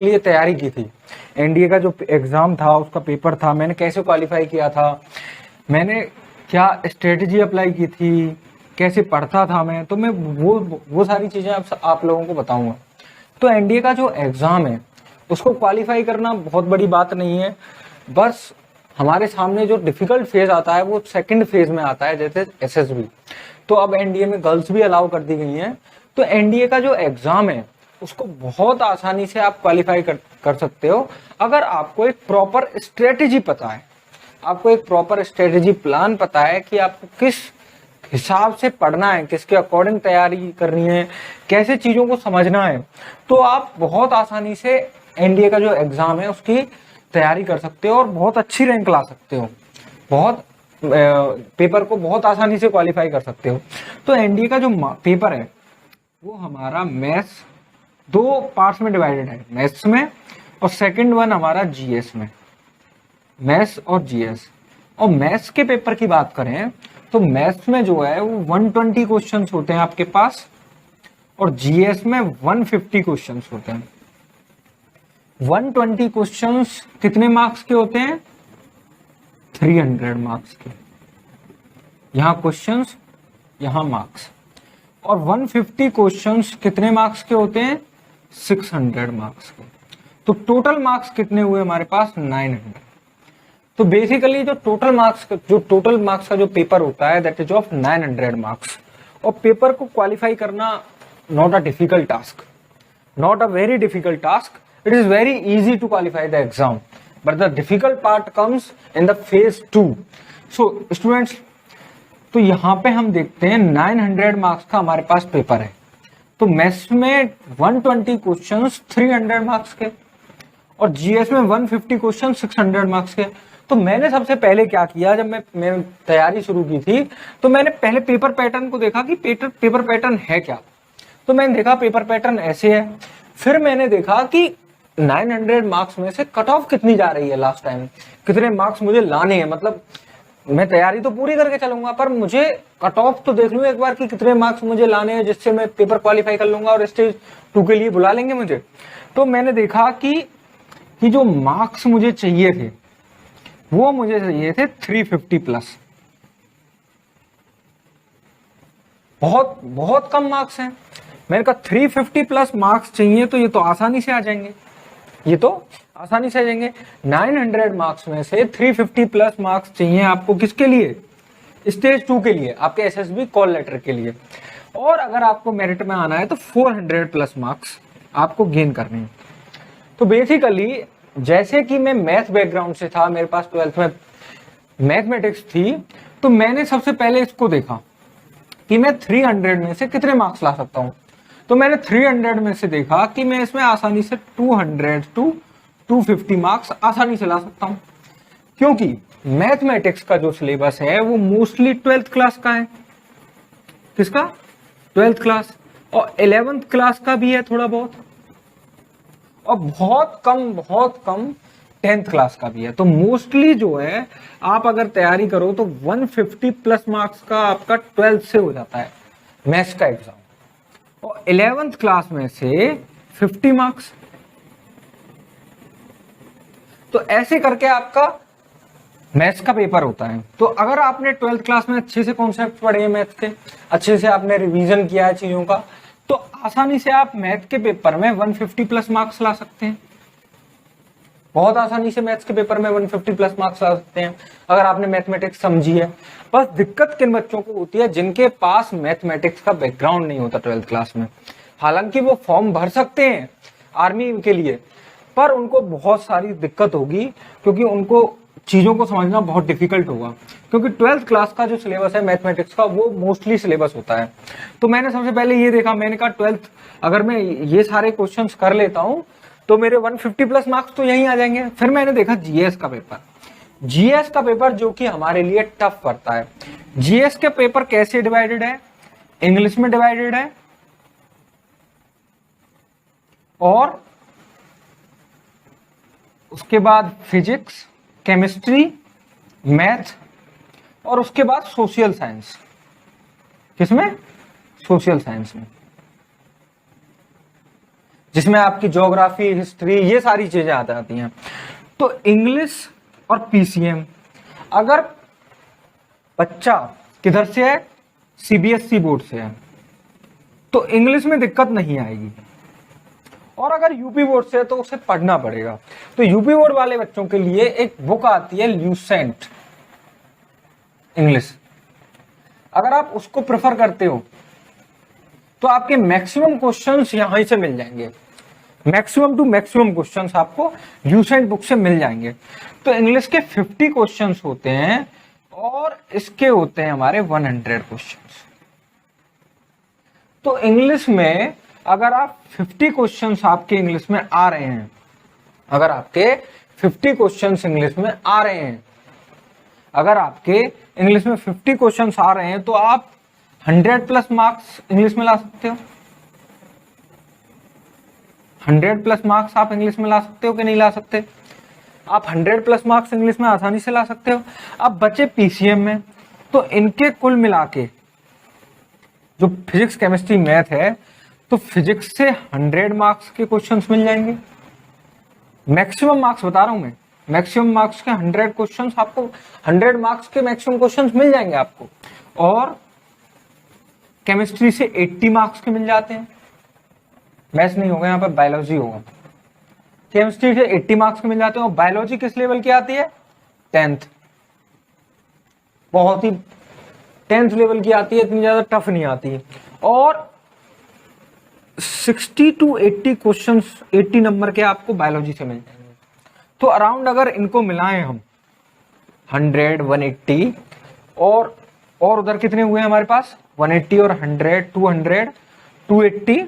लिए तैयारी की थी। एनडीए का जो एग्जाम था, उसका पेपर था, मैंने कैसे क्वालिफाई किया था, मैंने क्या स्ट्रेटजी अप्लाई की थी, कैसे पढ़ता था मैं, तो मैं वो सारी चीजें आप लोगों को बताऊंगा। तो एनडीए का जो एग्जाम है उसको क्वालिफाई करना बहुत बड़ी बात नहीं है। बस हमारे सामने जो डिफिकल्ट फेज आता है वो सेकंड फेज में आता है, जैसे एसएसबी। तो अब एनडीए में गर्ल्स भी अलाउ कर दी गई हैं। तो एनडीए का जो एग्जाम है उसको बहुत आसानी से आप क्वालिफाई कर सकते हो, अगर आपको एक प्रॉपर स्ट्रेटेजी पता है, आपको एक प्रॉपर स्ट्रेटेजी प्लान पता है कि आपको किस हिसाब से पढ़ना है, किसके अकॉर्डिंग तैयारी करनी है, कैसे चीजों को समझना है। तो आप बहुत आसानी से एनडीए का जो एग्जाम है उसकी तैयारी कर सकते हो और बहुत अच्छी रैंक ला सकते हो, बहुत पेपर को बहुत आसानी से क्वालिफाई कर सकते हो। तो एनडीए का जो पेपर है वो हमारा मैथ्स, दो पार्ट्स में डिवाइडेड है, मैथ्स में और सेकंड वन हमारा जीएस में, मैथ्स और जीएस। और मैथ्स के पेपर की बात करें तो मैथ्स में जो है वो 120 क्वेश्चंस होते हैं आपके पास, और जीएस में 150 क्वेश्चंस होते हैं। 120 क्वेश्चंस कितने मार्क्स के होते हैं? 300 मार्क्स के। यहां क्वेश्चंस, यहां मार्क्स। और 150 क्वेश्चंस कितने मार्क्स के होते हैं? 600 मार्क्स के। तो टोटल मार्क्स कितने हुए हमारे पास? 900। तो बेसिकली जो टोटल मार्क्स का जो पेपर होता है दैट इज ऑफ 900 मार्क्स। और पेपर को क्वालिफाई करना not a difficult task, not a very difficult task. It is very easy to qualify the exam, but the difficult part comes in the phase 2. So students, तो यहाँ पे हम देखते हैं 900 marks का हमारे पास पेपर है। तो मैथ्स में 120 क्वेश्चंस 300 मार्क्स के, और जीएस में 150 क्वेश्चन 600 मार्क्स के। तो मैंने सबसे पहले क्या किया, जब मैं तैयारी शुरू की थी तो मैंने पहले पेपर पैटर्न को देखा कि पेपर पैटर्न है क्या। तो मैंने देखा पेपर पैटर्न ऐसे है। फिर मैंने देखा कि 900 मार्क्स में से कट ऑफ कितनी जा रही है, लास्ट टाइम कितने मार्क्स मुझे लाने हैं। मतलब मैं तैयारी तो पूरी करके चलूंगा, पर मुझे कट ऑफ तो देख लूं एक बार कि कितने मार्क्स मुझे लाने हैं, जिससे मैं पेपर क्वालिफाई कर लूंगा और स्टेज 2 के लिए बुला लेंगे मुझे। तो मैंने देखा कि जो मार्क्स मुझे चाहिए थे वो मुझे चाहिए थे 350 प्लस। बहुत बहुत कम मार्क्स हैं। मैंने कहा 350 प्लस मार्क्स चाहिए, तो ये तो आसानी से आ जाएंगे, ये तो आसानी से आ जाएंगे। 900 मार्क्स में से 350 प्लस मार्क्स चाहिए आपको, किसके लिए? स्टेज 2 के लिए, आपके एसएसबी कॉल लेटर के लिए। और अगर आपको मेरिट में आना है तो 400 प्लस मार्क्स आपको गेन करने हैं। तो बेसिकली जैसे कि मैं मैथ बैकग्राउंड से था, मेरे पास 12th में मैथमेटिक्स थी, तो मैंने सबसे पहले इसको देखा कि मैं 300 में से कितने मार्क्स ला सकता हूं। तो मैंने 300 में से देखा कि मैं इसमें आसानी से 200 to 250 मार्क्स आसानी से ला सकता हूं, क्योंकि मैथमेटिक्स का जो सिलेबस है वो मोस्टली 12th क्लास का है। किसका? 12th class. और 11th क्लास का भी है थोड़ा बहुत, और बहुत कम 10th क्लास का भी है। तो मोस्टली जो है, आप अगर तैयारी करो तो 150 प्लस मार्क्स का आपका 12th से हो जाता है मैथ्स का एग्जाम, और 11th क्लास में से 50 मार्क्स। तो ऐसे करके आपका मैथ्स का पेपर होता है। तो अगर आपने 12th क्लास में अच्छे से कॉन्सेप्ट पढ़े हैं मैथ्स के, अच्छे से आपने रिवीजन किया है चीजों का, तो आसानी से आप मैथ के पेपर में 150 प्लस मार्क्स ला सकते हैं। बहुत आसानी से मैथ्स के पेपर में 150 प्लस मार्क्स ला सकते हैं अगर आपने मैथमेटिक्स समझी है। बस दिक्कत किन बच्चों को होती है? जिनके पास मैथमेटिक्स का बैकग्राउंड नहीं होता 12th क्लास में। हालांकि वो फॉर्म भर सकते हैं आर्मी के लिए, पर उनको बहुत सारी दिक्कत होगी, क्योंकि उनको चीजों को समझना बहुत डिफिकल्ट होगा, क्योंकि 12th क्लास का जो सिलेबस है मैथमेटिक्स का वो मोस्टली सिलेबस होता है। तो मैंने सबसे पहले ये देखा, मैंने कहा 12th अगर मैं ये सारे क्वेश्चंस कर लेता हूं तो मेरे 150 प्लस मार्क्स तो यहीं आ जाएंगे। फिर मैंने देखा जीएस का पेपर, जीएस का पेपर जो कि हमारे लिए टफ पड़ता है। जीएस के पेपर कैसे डिवाइडेड है? इंग्लिश में डिवाइडेड है, और उसके बाद फिजिक्स, केमिस्ट्री, मैथ, और उसके बाद सोशल साइंस। किसमें? सोशल साइंस में। जिसमें आपकी ज्योग्राफी, हिस्ट्री, ये सारी चीजें आ जाती हैं। तो इंग्लिश और पीसीएम, अगर बच्चा किधर से है, सीबीएसई बोर्ड से है, तो इंग्लिश में दिक्कत नहीं आएगी। और अगर यूपी बोर्ड से है तो उसे पढ़ना पड़ेगा। तो यूपी बोर्ड वाले बच्चों के लिए एक बुक आती है ल्यूसेंट इंग्लिश, अगर आप उसको प्रेफर करते हो तो आपके मैक्सिमम क्वेश्चंस यहीं से मिल जाएंगे, मैक्सिमम टू मैक्सिमम क्वेश्चंस आपको ल्यूसेंट बुक से मिल जाएंगे। तो इंग्लिश के 50 क्वेश्चंस होते हैं और इसके होते हैं हमारे 100 क्वेश्चंस। तो इंग्लिश में अगर आप 50 क्वेश्चंस आपके इंग्लिश में आ रहे हैं, अगर आपके 50 क्वेश्चंस इंग्लिश में आ रहे हैं, अगर आपके इंग्लिश में 50 क्वेश्चंस आ रहे हैं, तो आप 100+ मार्क्स इंग्लिश में ला सकते हो। 100+ मार्क्स आप इंग्लिश में ला सकते हो कि नहीं ला सकते? आप 100+ मार्क्स इंग्लिश में आसानी से ला सकते हो। अब बचे पीसीएम में, तो इनके कुल मिला के जो फिजिक्स, केमिस्ट्री, मैथ है, तो फिजिक्स से 100 मार्क्स के क्वेश्चंस मिल जाएंगे। मैक्सिमम मार्क्स बता रहा हूं मैं, मैक्सिमम मार्क्स के 100 क्वेश्चंस आपको, 100 मार्क्स के मैक्सिमम क्वेश्चंस मिल जाएंगे आपको। और केमिस्ट्री से 80 मार्क्स के मिल जाते हैं, मैथ्स नहीं होगा यहाँ पर, बायोलॉजी होगा। केमिस्ट्री से 80 मार्क्स के मिल जाते हैं। और बायोलॉजी किस लेवल की आती है? 10th, बहुत ही 10th लेवल की आती है, इतनी ज्यादा टफ नहीं आती है। और 60 to 80 क्वेश्चंस, 80 नंबर के आपको बायोलॉजी से मिल जाएंगे। तो अराउंड अगर इनको मिलाएं हम 100, 180 और उधर कितने हुए हमारे पास? 180 और 100, 200, 280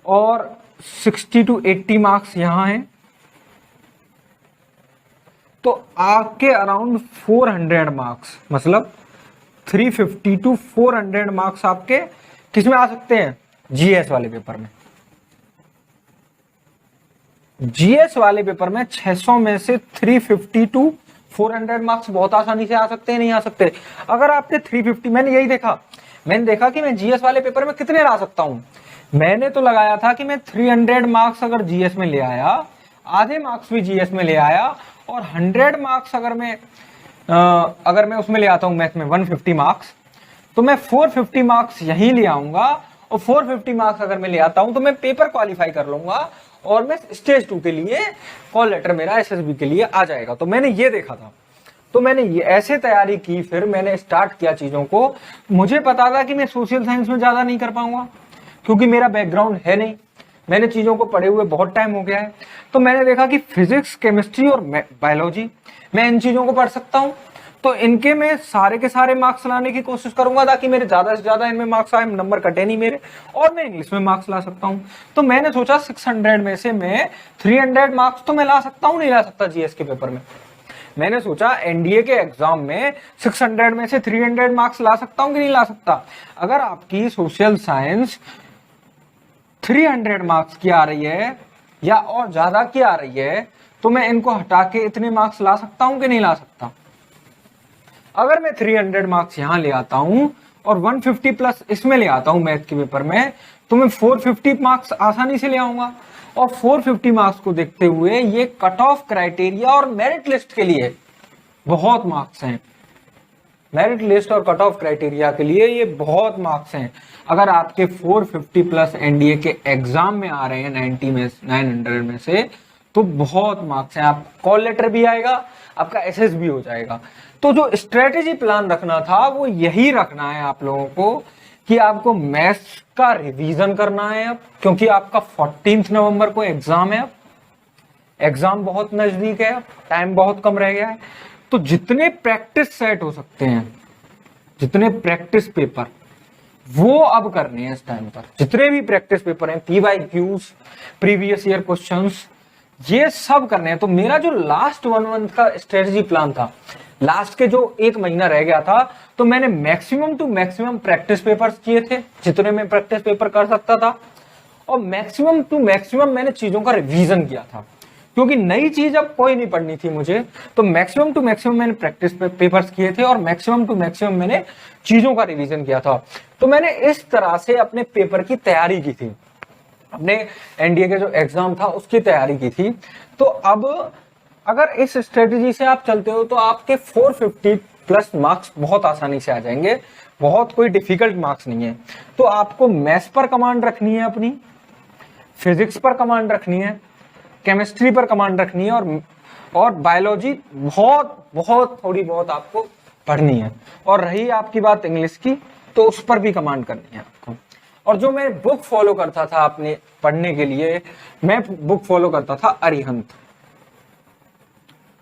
और 60 to 80 मार्क्स यहां हैं। तो आपके अराउंड 400 मार्क्स, मतलब 350 to 400 मार्क्स आपके किसमें आ सकते हैं? जीएस वाले पेपर में। जीएस वाले पेपर में 600 में से 350 to 400 मार्क्स बहुत आसानी से आ सकते हैं, नहीं आ सकते? अगर आपके 350, मैंने यही देखा, मैंने देखा कि मैं जीएस वाले पेपर में कितने ला सकता हूं। मैंने तो लगाया था कि मैं 300 मार्क्स अगर जीएस में ले आया, आधे मार्क्स भी जीएस में ले आया, और 100 मार्क्स अगर मैं उसमें ले आता हूं मैथ में 150 मार्क्स, तो मैं 450 मार्क्स यहीं ले आऊंगा। और 450 मार्क्स अगर मैं ले आता हूं तो मैं पेपर क्वालिफाई कर लूंगा और मैं स्टेज 2 के लिए कॉल लेटर मेरा एसएसबी के लिए आ जाएगा। तो मैंने ये देखा था, तो मैंने ये ऐसे तैयारी की, फिर मैंने स्टार्ट किया चीजों को। मुझे पता था कि मैं सोशल साइंस में ज्यादा नहीं कर पाऊंगा क्योंकि मेरा बैकग्राउंड है नहीं, मैंने चीजों को पढ़े हुए बहुत टाइम हो गया है। तो मैंने देखा कि फिजिक्स, केमिस्ट्री और बायोलॉजी, मैं इन चीजों को पढ़ सकता हूँ। तो इनके मैं सारे के सारे मार्क्स लाने की कोशिश करूंगा ताकि मेरे ज्यादा से ज्यादा इनमें मार्क्स आए, नंबर कटे नहीं मेरे, और मैं इंग्लिश में मार्क्स ला सकता हूँ। तो मैंने सोचा 600 में से मैं 300 मार्क्स तो मैं ला सकता हूँ, नहीं ला सकता जीएस के पेपर में? मैंने सोचा एनडीए के एग्जाम में 600 में से 300 मार्क्स ला सकता हूँ कि नहीं ला सकता? अगर आपकी सोशल साइंस 300 मार्क्स की आ रही है या और ज्यादा की आ रही है, तो मैं इनको हटा के इतने मार्क्स ला सकता हूं कि नहीं ला सकता? अगर मैं 300 मार्क्स यहां ले आता हूं और 150 प्लस इसमें ले आता हूं मैथ के पेपर में, तो मैं 450 मार्क्स आसानी से ले आऊंगा। और 450 मार्क्स को देखते हुए ये कट ऑफ क्राइटेरिया और मेरिट लिस्ट के लिए बहुत मार्क्स हैं। मेरिट लिस्ट और कट ऑफ क्राइटेरिया के लिए ये बहुत मार्क्स हैं। अगर आपके 450 प्लस एनडीए के एग्जाम में आ रहे हैं 900 में से, तो बहुत मार्क्स हैं। आप कॉल लेटर भी आएगा, आपका एसएस भी हो जाएगा। तो जो स्ट्रेटेजी प्लान रखना था वो यही रखना है आप लोगों को कि आपको मैथ्स का रिवीजन करना है अब, क्योंकि आपका 14 नवंबर को एग्जाम है। अब एग्जाम बहुत नजदीक है, अब टाइम बहुत कम रह गया है। तो जितने प्रैक्टिस सेट हो सकते हैं, जितने प्रैक्टिस पेपर, वो अब करने हैं इस टाइम पर। जितने भी प्रैक्टिस पेपर हैं, पीवाईक्यूज, प्रीवियस ईयर क्वेश्चंस, ये सब करने हैं। तो मेरा जो लास्ट 1 मंथ का स्ट्रेटजी प्लान था, लास्ट के जो 1 महीना रह गया था, तो मैंने maximum to maximum practice papers किए थे, जितने मैं प्रैक्टिस पेपर कर सकता था, और मैक्सिमम टू मैक्सिमम मैंने चीजों का रिवीजन किया था, क्योंकि नई चीज अब कोई नहीं पढ़नी थी मुझे। तो मैक्सिमम टू मैक्सिमम मैंने प्रैक्टिस पेपर्स किए थे और मैक्सिमम टू मैक्सिमम मैंने चीजों का रिवीजन किया था। तो मैंने इस तरह से अपने पेपर की तैयारी की थी। अपने एनडीए के जो एग्जाम था उसकी तैयारी की थी। तो अब अगर इस स्ट्रेटेजी से आप चलते हो तो आपके 450 प्लस मार्क्स बहुत आसानी से आ जाएंगे, बहुत कोई डिफिकल्ट मार्क्स नहीं है। तो आपको मैथ्स पर कमांड रखनी है अपनी, फिजिक्स पर कमांड रखनी है, केमिस्ट्री पर कमांड रखनी है, और बायोलॉजी बहुत बहुत थोड़ी बहुत आपको पढ़नी है। और रही आपकी बात इंग्लिश की, तो उस पर भी कमांड करनी है आपको। और जो मैं बुक फॉलो करता था अपने पढ़ने के लिए, मैं बुक फॉलो करता था अरिहंत।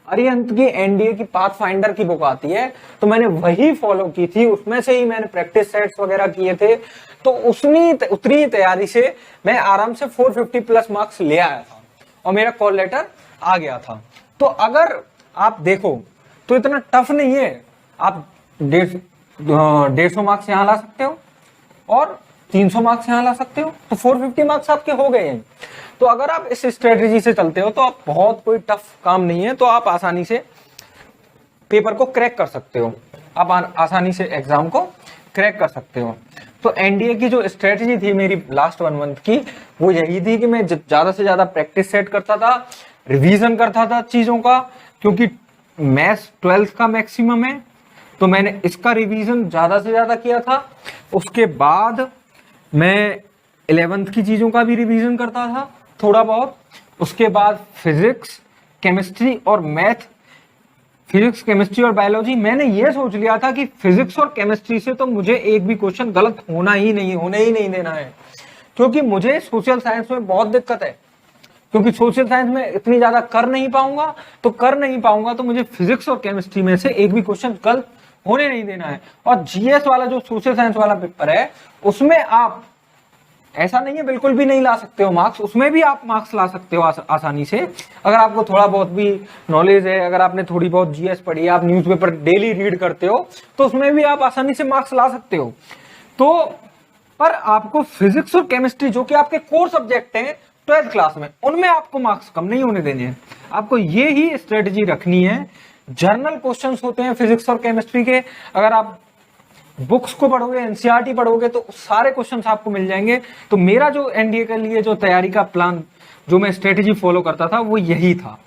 अरिहंत की एनडीए की पाथ फाइंडर की बुक आती है, तो मैंने वही फॉलो की थी, उसमें से ही मैंने प्रैक्टिस सेट्स वगैरह किए थे। तो उतनी तैयारी से मैं आराम से 450 प्लस मार्क्स ले आया था और मेरा कॉल लेटर आ गया था। तो अगर आप देखो तो इतना टफ नहीं है, आप 150 मार्क्स यहाँ ला सकते हो और 300 मार्क्स यहाँ ला सकते हो, तो 450 मार्क्स आपके हो गए हैं। तो अगर आप इस स्ट्रेटेजी से चलते हो तो आप बहुत कोई टफ काम नहीं है, तो आप आसानी से पेपर को क्रैक कर सकते हो, आप आसानी से एग्जाम को क्रैक कर सकते हो। तो एनडीए की जो स्ट्रेटेजी थी मेरी लास्ट 1 मंथ की, वो यही थी कि मैं ज्यादा से ज्यादा प्रैक्टिस सेट करता था, रिवीजन करता था चीजों का, क्योंकि मैथ्स 12th का मैक्सिमम है, तो मैंने इसका रिवीजन ज्यादा से ज्यादा किया था। उसके बाद मैं 11th की चीजों का भी रिवीजन करता था थोड़ा बहुत। उसके बाद फिजिक्स, केमिस्ट्री और मैथ, फिजिक्स, केमिस्ट्री और बायोलॉजी, मैंने ये सोच लिया था कि फिजिक्स और केमिस्ट्री से तो मुझे एक भी क्वेश्चन गलत होने ही नहीं देना है, क्योंकि मुझे सोशल साइंस में बहुत दिक्कत है, क्योंकि सोशल साइंस में इतनी ज्यादा कर नहीं पाऊंगा, तो मुझे फिजिक्स और केमिस्ट्री में से एक भी क्वेश्चन गलत होने नहीं देना है। और जीएस वाला जो सोशल साइंस वाला पेपर है, उसमें आप ऐसा नहीं है बिल्कुल भी नहीं ला सकते हो मार्क्स, उसमें भी आप मार्क्स ला सकते हो आसानी से, अगर आपको थोड़ा बहुत भी नॉलेज है, अगर आपने थोड़ी बहुत जीएस पढ़ी है, आप न्यूज़पेपर डेली रीड करते हो, तो उसमें भी आप आसानी से मार्क्स ला सकते हो। तो पर आपको फिजिक्स और केमिस्ट्री जो कि आपके कोर सब्जेक्ट हैं 12th क्लास में, उनमें आपको मार्क्स कम नहीं होने देने हैं। आपको ये ही स्ट्रेटेजी रखनी है। जर्नल क्वेश्चंस होते हैं फिजिक्स और केमिस्ट्री के, अगर आप बुक्स को पढ़ोगे, एनसीईआरटी पढ़ोगे, तो सारे क्वेश्चंस आपको मिल जाएंगे। तो मेरा जो एनडीए के लिए जो तैयारी का प्लान, जो मैं स्ट्रेटेजी फॉलो करता था, वो यही था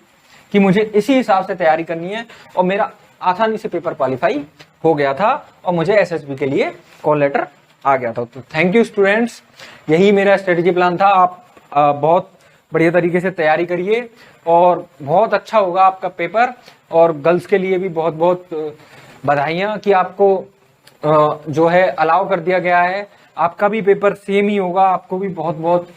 कि मुझे इसी हिसाब से तैयारी करनी है, और मेरा आसानी से पेपर क्वालिफाई हो गया था और मुझे एसएसबी के लिए कॉल लेटर आ गया था। तो थैंक यू स्टूडेंट्स, यही मेरा स्ट्रेटेजी प्लान था। आप बहुत बढ़िया तरीके से तैयारी करिए और बहुत अच्छा होगा आपका पेपर। और गर्ल्स के लिए भी बहुत बहुत बधाइयाँ कि आपको जो है अलाउ कर दिया गया है। आपका भी पेपर सेम ही होगा, आपको भी बहुत बहुत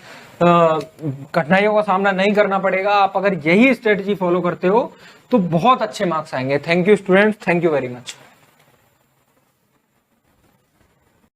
कठिनाइयों का सामना नहीं करना पड़ेगा। आप अगर यही स्ट्रेटजी फॉलो करते हो तो बहुत अच्छे मार्क्स आएंगे। Thank you students, thank you very much.